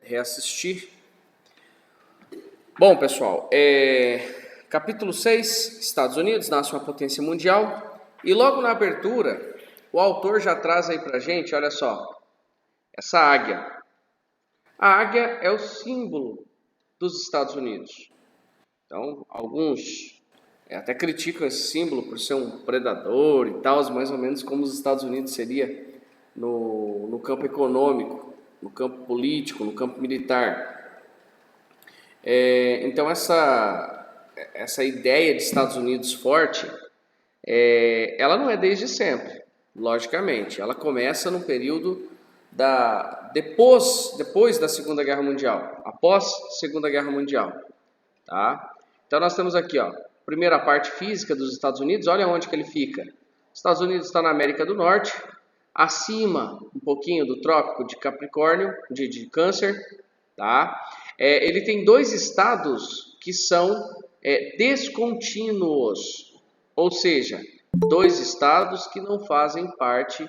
reassistir. Bom, pessoal, capítulo 6, Estados Unidos, nasce uma potência mundial. E logo na abertura, o autor já traz aí pra gente, olha só, essa águia. A águia é o símbolo dos Estados Unidos. Então, alguns até criticam esse símbolo por ser um predador e tal, mais ou menos como os Estados Unidos seria no campo econômico, no campo político, no campo militar. Então essa ideia de Estados Unidos forte, ela não é desde sempre, logicamente. Ela começa no período depois da Segunda Guerra Mundial, após Segunda Guerra Mundial, tá? Então nós temos aqui, ó, primeira parte física dos Estados Unidos. Olha onde que ele fica. Os Estados Unidos está na América do Norte, acima um pouquinho do Trópico de Capricórnio, de Câncer, tá? Ele tem dois estados que são descontínuos, ou seja, dois estados que não fazem parte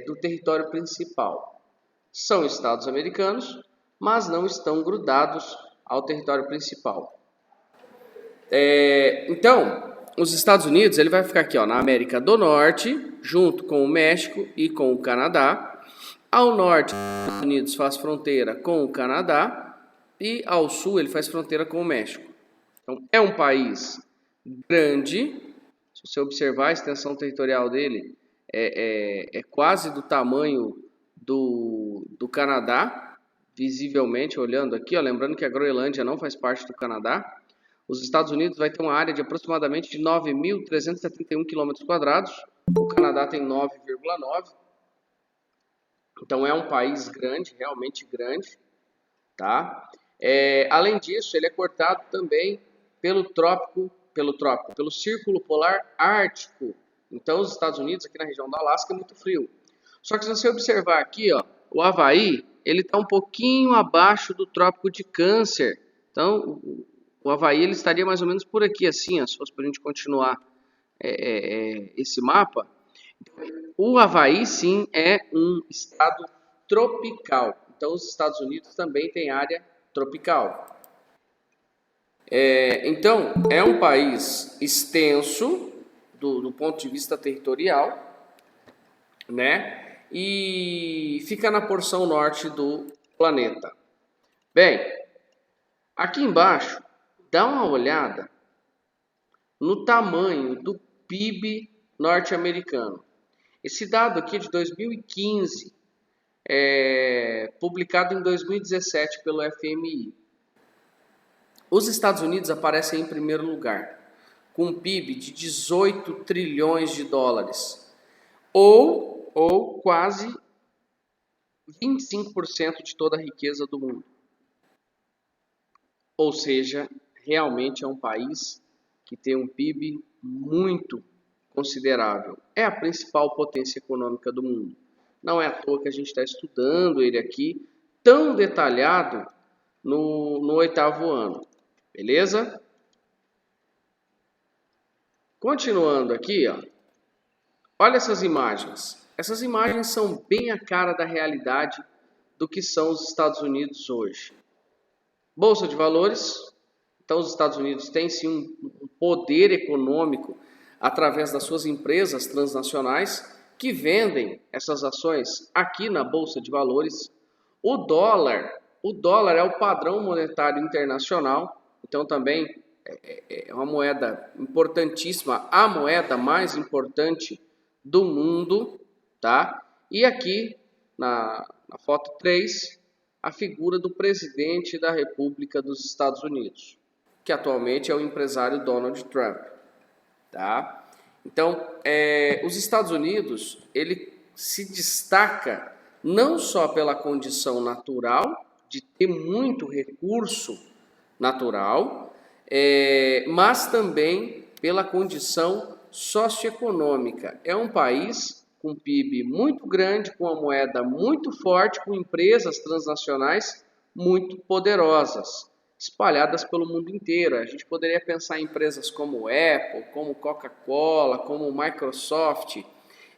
do território principal. São estados americanos, mas não estão grudados ao território principal. Então, os Estados Unidos ele vai ficar aqui, ó, na América do Norte, junto com o México e com o Canadá. Ao norte, os Estados Unidos faz fronteira com o Canadá e ao sul ele faz fronteira com o México. Então, é um país grande. Se você observar a extensão territorial dele, é quase do tamanho do Canadá, visivelmente, olhando aqui, ó, lembrando que a Groenlândia não faz parte do Canadá. Os Estados Unidos vai ter uma área de aproximadamente de 9.371 km². O Canadá tem 9,9. Então é um país grande, realmente grande, tá? Além disso, ele é cortado também pelo Círculo Polar Ártico. Então os Estados Unidos, aqui na região do Alasca, é muito frio. Só que se você observar aqui, ó, o Havaí, ele está um pouquinho abaixo do Trópico de Câncer. Então o Havaí ele estaria mais ou menos por aqui, assim, ó, se fosse para a gente continuar esse mapa. O Havaí, sim, é um estado tropical. Então, os Estados Unidos também têm área tropical. Então, é um país extenso do ponto de vista territorial, né? E fica na porção norte do planeta. Bem, aqui embaixo, dá uma olhada no tamanho do PIB norte-americano. Esse dado aqui é de 2015, publicado em 2017 pelo FMI. Os Estados Unidos aparecem em primeiro lugar, com um PIB de 18 trilhões de dólares, ou quase 25% de toda a riqueza do mundo. Ou seja, realmente é um país que tem um PIB muito considerável. É a principal potência econômica do mundo. Não é à toa que a gente está estudando ele aqui tão detalhado no 8º ano. Beleza? Continuando aqui, ó. Olha essas imagens. Essas imagens são bem a cara da realidade do que são os Estados Unidos hoje. Bolsa de valores. Então os Estados Unidos têm sim um poder econômico através das suas empresas transnacionais que vendem essas ações aqui na Bolsa de Valores. O dólar é o padrão monetário internacional, então também é uma moeda importantíssima, a moeda mais importante do mundo, tá? E aqui na foto 3, a figura do presidente da República dos Estados Unidos, que atualmente é o empresário Donald Trump. Tá? Então, os Estados Unidos, ele se destaca não só pela condição natural, de ter muito recurso natural, mas também pela condição socioeconômica. É um país com PIB muito grande, com uma moeda muito forte, com empresas transnacionais muito poderosas, espalhadas pelo mundo inteiro. A gente poderia pensar em empresas como Apple, como Coca-Cola, como Microsoft,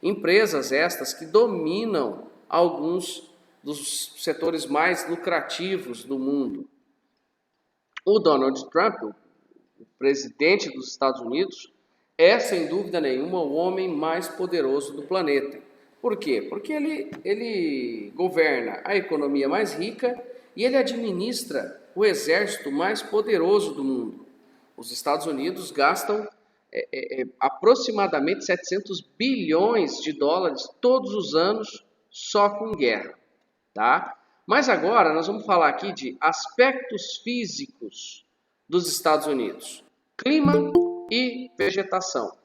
empresas estas que dominam alguns dos setores mais lucrativos do mundo. O Donald Trump, o presidente dos Estados Unidos, é, sem dúvida nenhuma, o homem mais poderoso do planeta. Por quê? Porque ele governa a economia mais rica e ele administra o exército mais poderoso do mundo. Os Estados Unidos gastam aproximadamente 700 bilhões de dólares todos os anos só com guerra, tá? Mas agora nós vamos falar aqui de aspectos físicos dos Estados Unidos: clima e vegetação.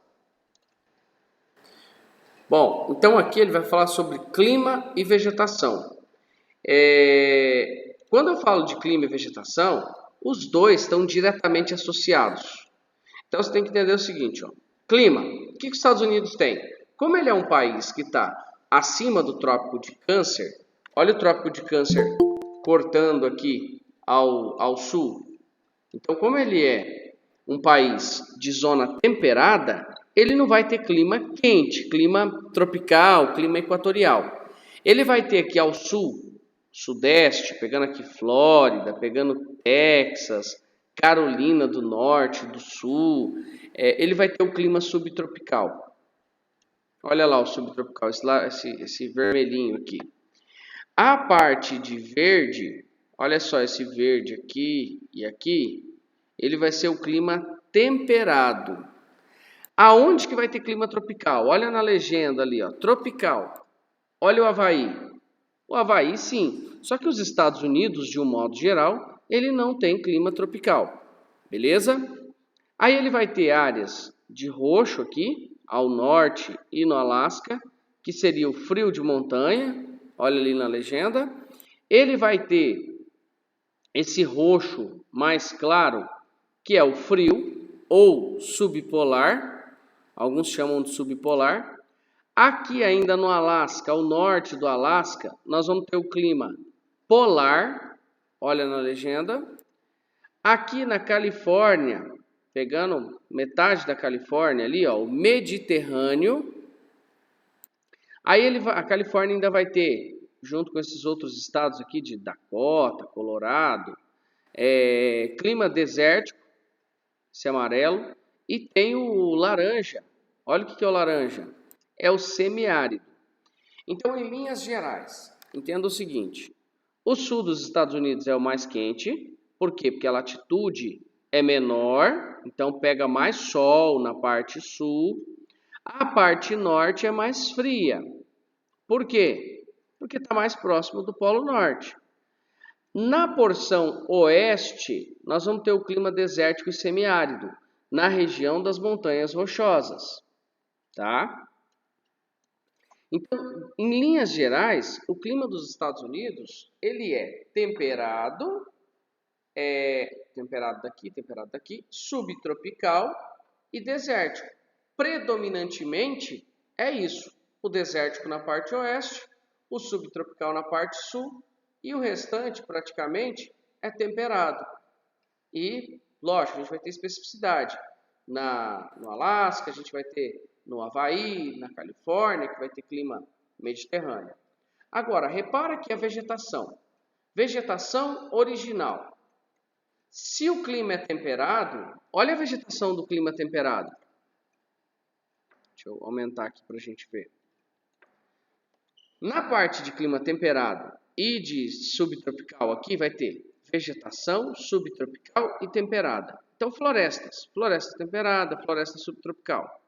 Bom, então aqui ele vai falar sobre clima e vegetação. Quando eu falo de clima e vegetação, os dois estão diretamente associados. Então você tem que entender o seguinte, ó. Clima, o que os Estados Unidos têm? Como ele é um país que está acima do Trópico de Câncer, olha o Trópico de Câncer cortando aqui ao sul. Então, como ele é um país de zona temperada, ele não vai ter clima quente, clima tropical, clima equatorial. Ele vai ter aqui ao sul, sudeste, pegando aqui Flórida, pegando Texas, Carolina do Norte, do Sul, ele vai ter o clima subtropical. Olha lá o subtropical, esse vermelhinho aqui. A parte de verde, olha só esse verde aqui e aqui, ele vai ser o clima temperado. Aonde que vai ter clima tropical? Olha na legenda ali, ó, tropical. Olha o Havaí. O Havaí, sim. Só que os Estados Unidos, de um modo geral, ele não tem clima tropical. Beleza? Aí ele vai ter áreas de roxo aqui, ao norte e no Alasca, que seria o frio de montanha. Olha ali na legenda. Ele vai ter esse roxo mais claro, que é o frio ou subpolar. Alguns chamam de subpolar. Aqui ainda no Alasca, ao norte do Alasca, nós vamos ter o clima polar. Olha na legenda. Aqui na Califórnia, pegando metade da Califórnia ali, ó, o Mediterrâneo. Aí a Califórnia ainda vai ter, junto com esses outros estados aqui de Dakota, Colorado, clima desértico, esse amarelo, e tem o laranja. Olha o que é o laranja. É o semiárido. Então, em linhas gerais, entenda o seguinte: o sul dos Estados Unidos é o mais quente. Por quê? Porque a latitude é menor, então pega mais sol na parte sul. A parte norte é mais fria. Por quê? Porque está mais próximo do Polo Norte. Na porção oeste, nós vamos ter o clima desértico e semiárido, na região das montanhas rochosas. Tá? Então, em linhas gerais, o clima dos Estados Unidos, ele é temperado daqui, subtropical e desértico. Predominantemente é isso, o desértico na parte oeste, o subtropical na parte sul e o restante praticamente é temperado. E, lógico, a gente vai ter especificidade. No Alasca, a gente vai ter no Havaí, na Califórnia, que vai ter clima mediterrâneo. Agora, repara que a vegetação original. Se o clima é temperado, olha a vegetação do clima temperado. Deixa eu aumentar aqui para a gente ver. Na parte de clima temperado e de subtropical aqui vai ter vegetação subtropical e temperada. Então, floresta temperada, floresta subtropical.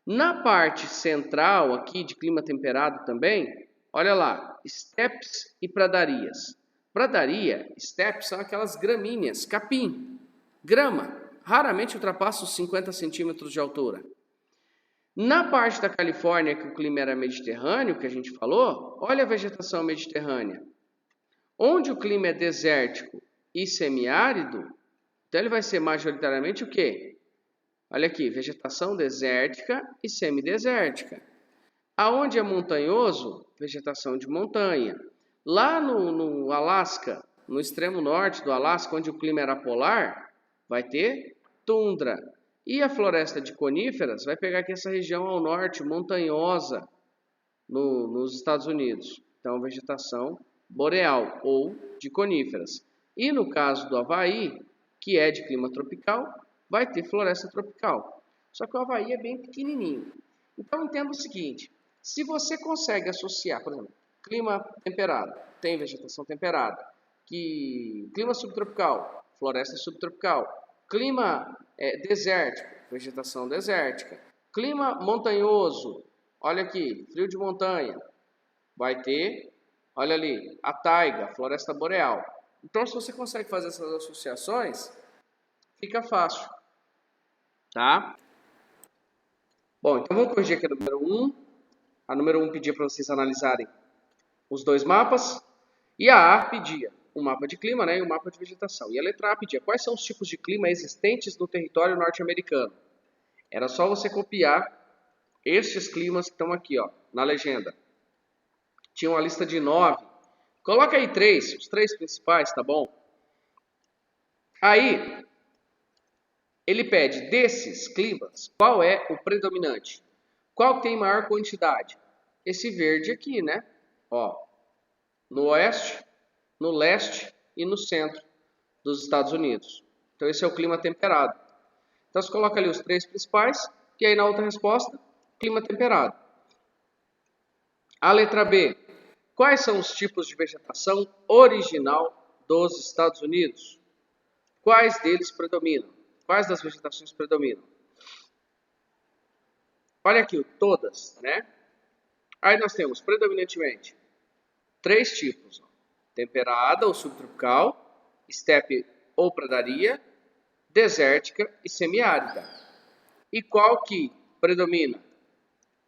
Na parte central aqui de clima temperado também, olha lá, estepes e pradarias. Pradaria, estepes são aquelas gramíneas, capim, grama, raramente ultrapassa os 50 centímetros de altura. Na parte da Califórnia, que o clima era mediterrâneo, que a gente falou, olha a vegetação mediterrânea. Onde o clima é desértico e semiárido, então ele vai ser majoritariamente o quê? Olha aqui, vegetação desértica e semidesértica. Aonde é montanhoso, vegetação de montanha. Lá no Alasca, no extremo norte do Alasca, onde o clima era polar, vai ter tundra. E a floresta de coníferas vai pegar aqui essa região ao norte, montanhosa, nos Estados Unidos. Então, vegetação boreal ou de coníferas. E no caso do Havaí, que é de clima tropical, vai ter floresta tropical. Só que o Havaí é bem pequenininho. Então entenda o seguinte, se você consegue associar, por exemplo, clima temperado, tem vegetação temperada, clima subtropical, floresta subtropical, clima desértico, vegetação desértica, clima montanhoso, olha aqui, frio de montanha, vai ter, olha ali, a taiga, floresta boreal. Então, se você consegue fazer essas associações, fica fácil, tá? Bom, então vamos corrigir aqui a número 1. A número 1 pedia para vocês analisarem os dois mapas. E a A pedia um mapa de clima, né, e um mapa de vegetação. E a letra A pedia quais são os tipos de clima existentes no território norte-americano. Era só você copiar estes climas que estão aqui, ó, na legenda. Tinha uma lista de 9. Coloca aí 3, os 3 principais, tá bom? Aí, ele pede desses climas, qual é o predominante? Qual tem maior quantidade? Esse verde aqui, né? Ó, no oeste, no leste e no centro dos Estados Unidos. Então, esse é o clima temperado. Então, você coloca ali os 3 principais, e aí na outra resposta, clima temperado. A letra B. Quais são os tipos de vegetação original dos Estados Unidos? Quais deles predominam? Quais das vegetações predominam? Olha aqui, todas, né? Aí nós temos, predominantemente, 3 tipos. Temperada ou subtropical, estepe ou pradaria, desértica e semiárida. E qual que predomina?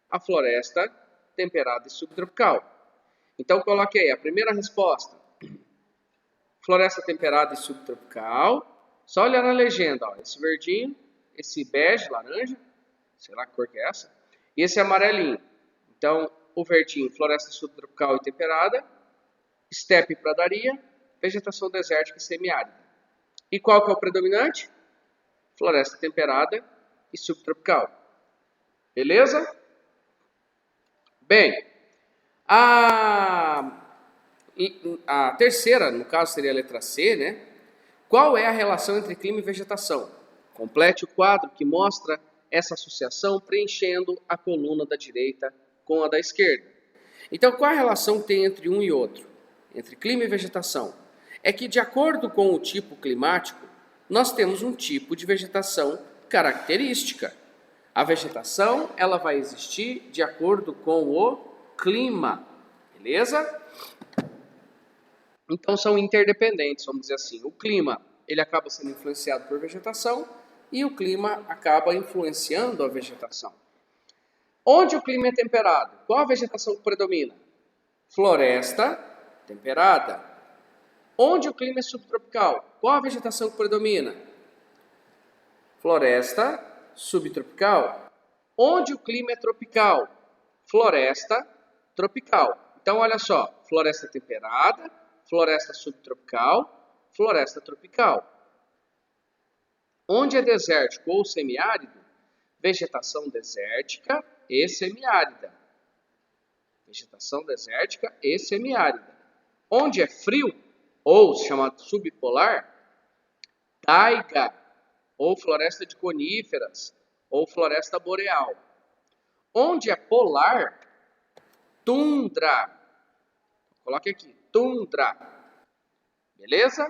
A floresta temperada e subtropical. Então, coloque aí a primeira resposta. Floresta temperada e subtropical. Só olhar na legenda, ó, esse verdinho, esse bege, laranja, sei lá que cor que é essa, e esse amarelinho. Então, o verdinho, floresta subtropical e temperada, estepe e pradaria, vegetação desértica e semiárida. E qual que é o predominante? Floresta temperada e subtropical. Beleza? Bem, a terceira, no caso, seria a letra C, né? Qual é a relação entre clima e vegetação? Complete o quadro que mostra essa associação preenchendo a coluna da direita com a da esquerda. Então, qual a relação que tem entre um e outro? Entre clima e vegetação? É que, de acordo com o tipo climático, nós temos um tipo de vegetação característica. A vegetação, ela vai existir de acordo com o clima, beleza? Então, são interdependentes, vamos dizer assim. O clima, ele acaba sendo influenciado por vegetação e o clima acaba influenciando a vegetação. Onde o clima é temperado? Qual a vegetação que predomina? Floresta temperada. Onde o clima é subtropical? Qual a vegetação que predomina? Floresta subtropical. Onde o clima é tropical? Floresta tropical. Então, olha só, floresta temperada, floresta subtropical, floresta tropical. Onde é desértico ou semiárido? Vegetação desértica e semiárida. Vegetação desértica e semiárida. Onde é frio, ou chamado subpolar, taiga, ou floresta de coníferas, ou floresta boreal. Onde é polar, tundra. Coloque aqui, tundra. Beleza?